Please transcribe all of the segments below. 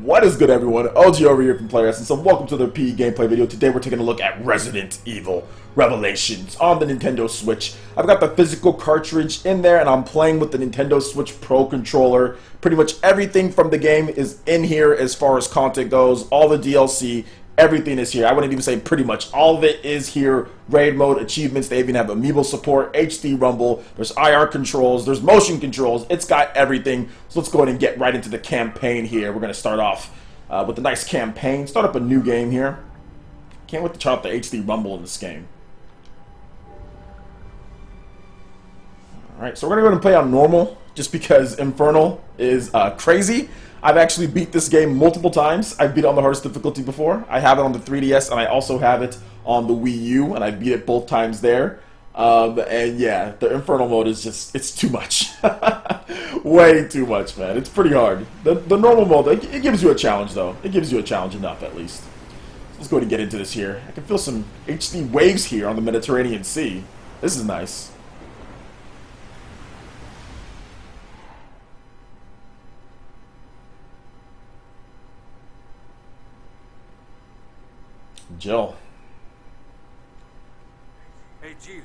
What is good, everyone? OG over here from Players, and so welcome to the PE gameplay video. Today we're taking a look at Resident Evil Revelations on the Nintendo Switch. I've got the physical cartridge in there, and I'm playing with the Nintendo Switch Pro controller. Pretty much everything from the game is in here as far as content goes. All the DLC, everything is here. I wouldn't even say pretty much all of it is here. Raid mode, achievements, they even have amiibo support, HD Rumble, there's IR controls, there's motion controls. It's got everything. So let's go ahead and get right into the campaign here. We're going to start off with a nice campaign. Start up a new game here. Can't wait to try out the HD Rumble in this game. Alright, so we're going to go ahead and play on normal, just because Infernal is crazy. I've actually beat this game multiple times. I've beat it on the hardest difficulty before. I have it on the 3DS, and I also have it on the Wii U, and I beat it both times there. And yeah, the Infernal mode is just, it's too much. Way too much, man. It's pretty hard. The normal mode, it gives you a challenge, though. It gives you a challenge enough, at least. Let's go ahead and get into this here. I can feel some HD waves here on the Mediterranean Sea. This is nice. Jill. Hey, Jill.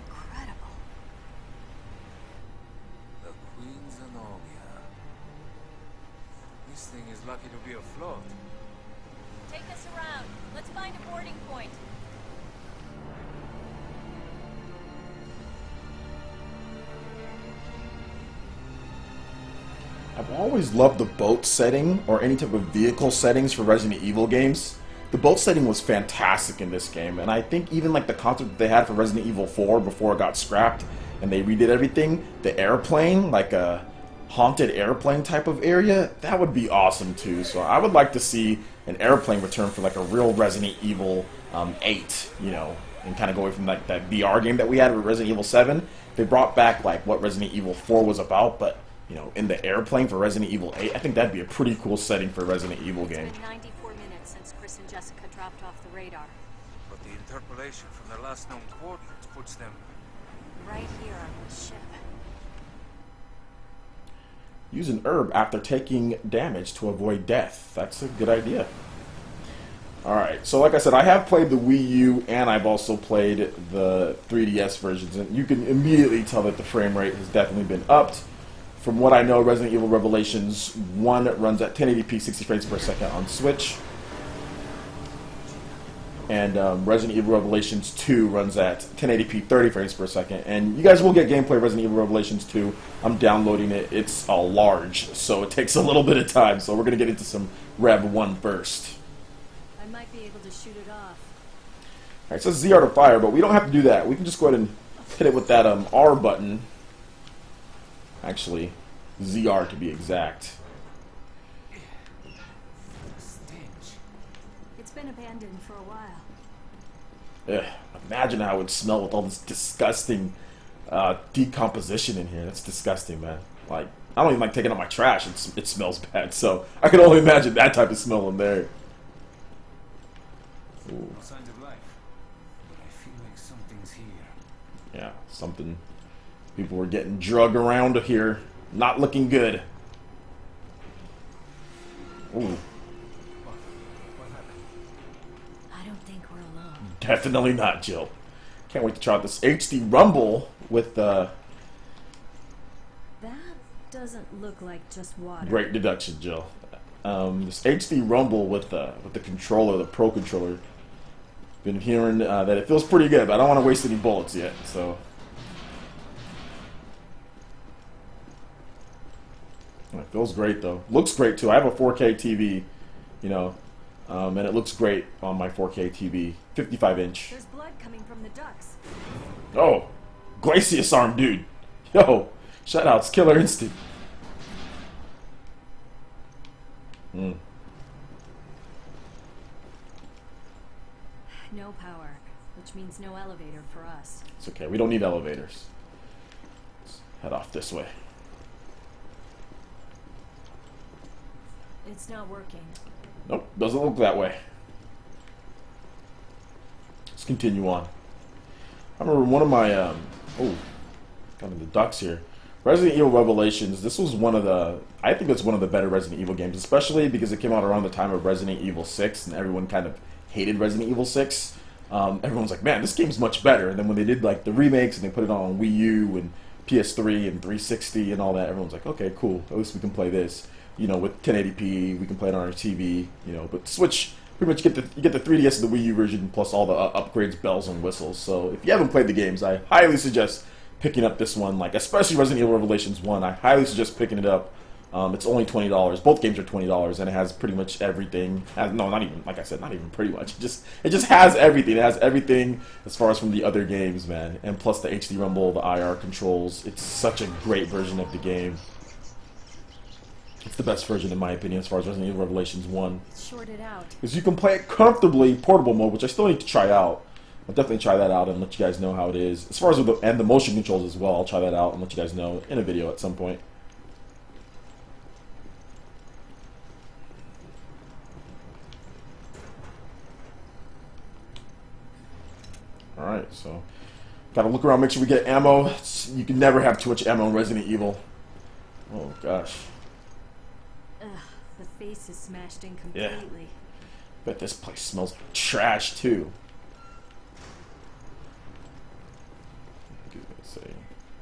Incredible. The Queen Zenobia. This thing is lucky to be afloat. Take us around. Let's find a boarding point. I've always loved the boat setting, or any type of vehicle settings for Resident Evil games. The boat setting was fantastic in this game, and I think even like the concept that they had for Resident Evil 4 before it got scrapped, and they redid everything, the airplane, like a haunted airplane type of area, that would be awesome too. So I would like to see an airplane return for like a real Resident Evil 8, you know, and kind of go away from like that VR game that we had with Resident Evil 7. They brought back like what Resident Evil 4 was about, but you know, in the airplane for Resident Evil 8, I think that'd be a pretty cool setting for a Resident Evil game. It's been 94 minutes since Chris and Jessica dropped off the radar. But the interpolation from their last known coordinates puts them... Right here on this ship. Use an herb after taking damage to avoid death. That's a good idea. Alright, so like I said, I have played the Wii U and I've also played the 3DS versions, and you can immediately tell that the frame rate has definitely been upped. From what I know, Resident Evil Revelations 1 runs at 1080p 60 frames per second on Switch. And Resident Evil Revelations 2 runs at 1080p 30 frames per second. And you guys will get gameplay of Resident Evil Revelations 2. I'm downloading it. It's a large, so it takes a little bit of time. So we're going to get into some Rev 1 first. I might be able to shoot it off. Alright, it says ZR to fire, but we don't have to do that. We can just go ahead and hit it with that R button. Actually, ZR to be exact. stench. It's been abandoned for a while. Ugh, imagine how it would smell with all this disgusting decomposition in here. That's disgusting, man. Like, I don't even like taking out my trash. It smells bad. So I can only imagine that type of smell in there. Ooh. No signs of life. But I feel like something's here. Yeah, something. People were getting drugged around here. Not looking good. Ooh. What happened? I don't think we're alone. Definitely not, Jill. Can't wait to try out this HD Rumble with That doesn't look like just water. great deduction, Jill. This HD Rumble with the controller, the Pro controller. Been hearing that it feels pretty good, but I don't want to waste any bullets yet. So it feels great though. Looks great too. I have a 4K TV, you know, and it looks great on my 4K TV, 55 inch. There's blood coming from the ducts. Oh, Glacius arm, dude. Yo, shoutouts, Killer Instinct. Hmm. No power, which means no elevator for us. It's okay. We don't need elevators. head off this way. It's not working. Nope, doesn't look that way. Let's continue on. I remember one of my, oh, kind of the ducks here. Resident Evil Revelations, this was one of the, I think it's one of the better Resident Evil games, especially because it came out around the time of Resident Evil 6, and everyone kind of hated Resident Evil 6. Everyone's like, man, this game's much better. And then when they did like the remakes and they put it on Wii U and PS3 and 360 and all that, everyone's like, okay, cool, at least we can play this. You know, with 1080p, we can play it on our TV, you know, but Switch, pretty much you get the 3DS and the Wii U version plus all the upgrades, bells, and whistles. So if you haven't played the games, I highly suggest picking up this one, like especially Resident Evil Revelations 1. I highly suggest picking it up. It's only $20. Both games are $20, and it has pretty much everything. No, not even, like I said, not even pretty much. It just has everything. It has everything as far as from the other games, man. And plus the HD Rumble, the IR controls. It's such a great version of the game. It's the best version in my opinion as far as Resident Evil Revelations 1. It's shorted out. Because you can play it comfortably, portable mode, which I still need to try out. I'll definitely try that out and let you guys know how it is. As far as the motion controls as well, I'll try that out and let you guys know in a video at some point. Alright, so gotta look around, make sure we get ammo. You can never have too much ammo in Resident Evil. Oh gosh. Ugh, the face is smashed in completely. Bet this place smells like trash too.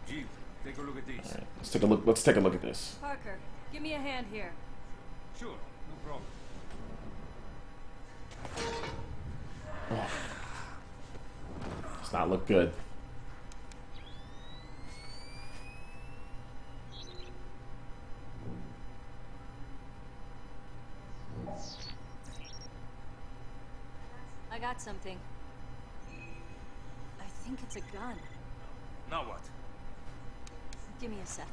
Jill, take a look at these. Alright, let's take a look at this. Parker, give me a hand here. Sure, no problem. Does not look good. I got something. I think it's a gun. Now what? Give me a sec.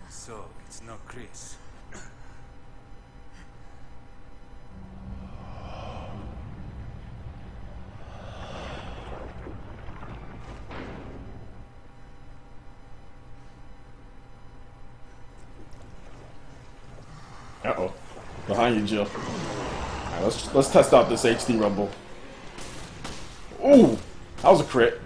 So, it's not Chris. Uh-oh. Behind you, Jill. Alright, let's test out this HD Rumble. Ooh! That was a crit.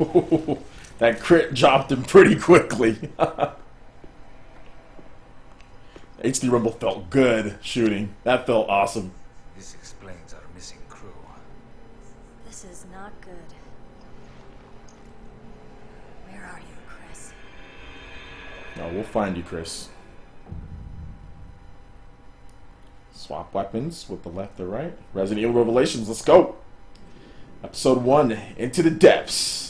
Ooh, that crit dropped him pretty quickly. HD Rumble felt good shooting. That felt awesome. This explains our missing crew. This is not good. Where are you, Chris? No, we'll find you, Chris. Swap weapons with the left or right. Resident Evil Revelations, let's go! Episode 1, Into the Depths.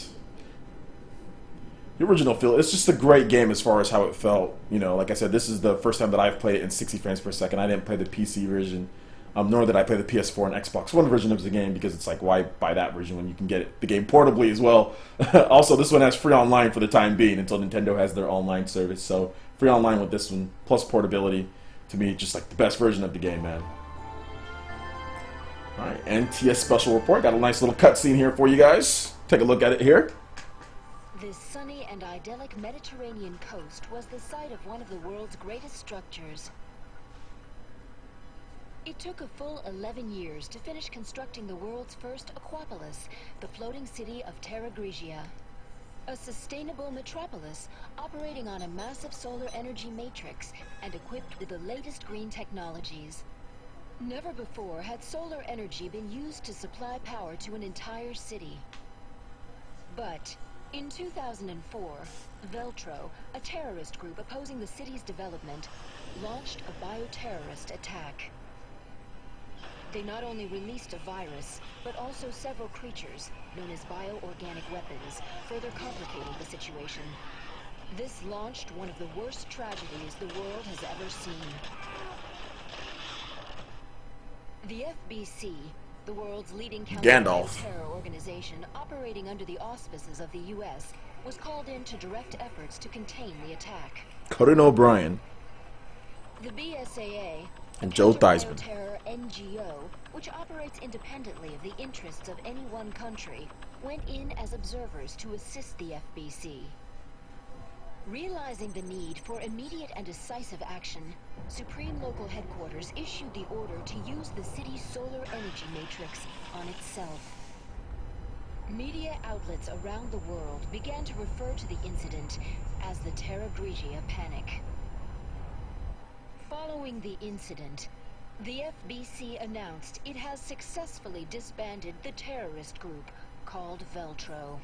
The original feel, it's just a great game as far as how it felt. You know, like I said, this is the first time that I've played it in 60 frames per second. I didn't play the PC version, nor did I play the PS4 and Xbox One version of the game, because it's like, why buy that version when you can get the game portably as well? Also, this one has free online for the time being until Nintendo has their online service. So, free online with this one, plus portability. To me, just like the best version of the game, man. Alright, NTS Special Report. Got a nice little cutscene here for you guys. Take a look at it here. This sunny and idyllic Mediterranean coast was the site of one of the world's greatest structures. It took a full 11 years to finish constructing the world's first Aquapolis, the floating city of Terra Grigia. A sustainable metropolis operating on a massive solar energy matrix and equipped with the latest green technologies. Never before had solar energy been used to supply power to an entire city. But in 2004, Veltro, a terrorist group opposing the city's development, launched a bioterrorist attack. They not only released a virus, but also several creatures, known as bioorganic weapons, further complicating the situation. This launched one of the worst tragedies the world has ever seen. The FBC, the world's leading Gandalf. counter-terror organization operating under the auspices of the U.S., was called in to direct efforts to contain the attack. Conan O'Brien. The BSAA, And a Joe Theismann. counter-bioterror NGO, which operates independently of the interests of any one country, went in as observers to assist the FBC. Realizing the need for immediate and decisive action, Supreme Local Headquarters issued the order to use the city's solar energy matrix on itself. Media outlets around the world began to refer to the incident as the Terra Grigia Panic. Following the incident, the FBC announced it has successfully disbanded the terrorist group called Veltro.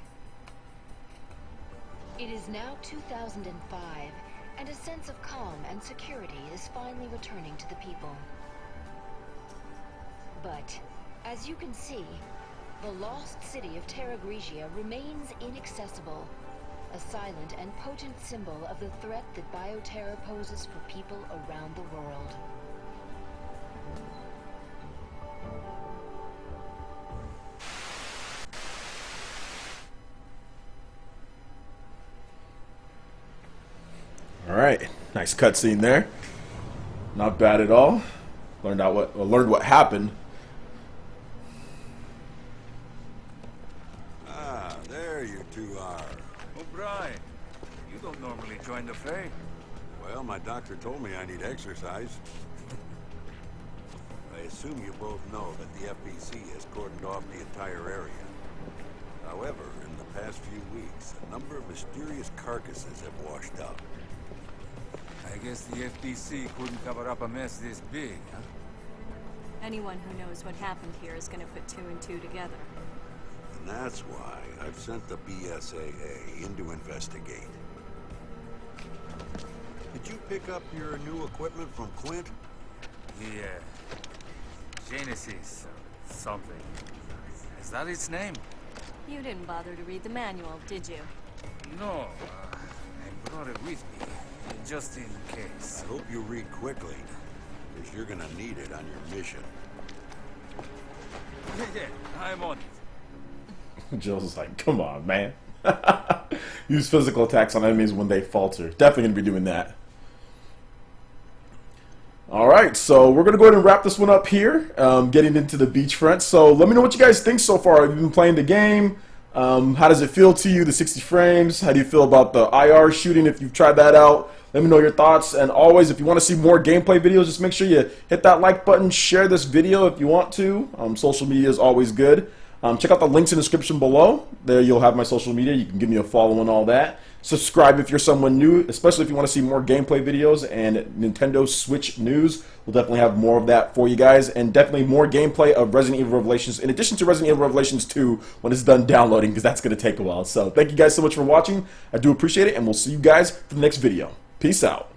It is now 2005, and a sense of calm and security is finally returning to the people. But, as you can see, the lost city of Terra Grigia remains inaccessible, a silent and potent symbol of the threat that bioterror poses for people around the world. All right, nice cutscene there. Not bad at all. Learned what happened. Ah, there you two are. O'Brien, you don't normally join the fray. Well, my doctor told me I need exercise. I assume you both know that the FBC has cordoned off the entire area. However, in the past few weeks, a number of mysterious carcasses have washed up. I guess the FBC couldn't cover up a mess this big, huh? Anyone who knows what happened here is going to put two and two together. And that's why I've sent the BSAA in to investigate. Did you pick up your new equipment from Quint? Yeah. Genesis, something. Is that its name? You didn't bother to read the manual, did you? No, I brought it with me, just in case. I hope you read quickly, because you're gonna need it on your mission. Yeah, I'm on it. Joe's like, come on, man. Use physical attacks on enemies when they falter. Definitely going to be doing that. Alright, so we're going to go ahead and wrap this one up here, getting into the beachfront. So let me know what you guys think so far. Have you been playing the game? How does it feel to you, the 60 frames? How do you feel about the IR shooting if you've tried that out? Let me know your thoughts. And always, if you want to see more gameplay videos, just make sure you hit that like button, share this video if you want to. Social media is always good. Check out the links in the description below. There you'll have my social media. You can give me a follow and all that. Subscribe if you're someone new, especially if you want to see more gameplay videos and Nintendo Switch news. We'll definitely have more of that for you guys, and definitely more gameplay of Resident Evil Revelations, in addition to Resident Evil Revelations 2 when it's done downloading, because that's going to take a while. So thank you guys so much for watching. I do appreciate it, and we'll see you guys for the next video. Peace out.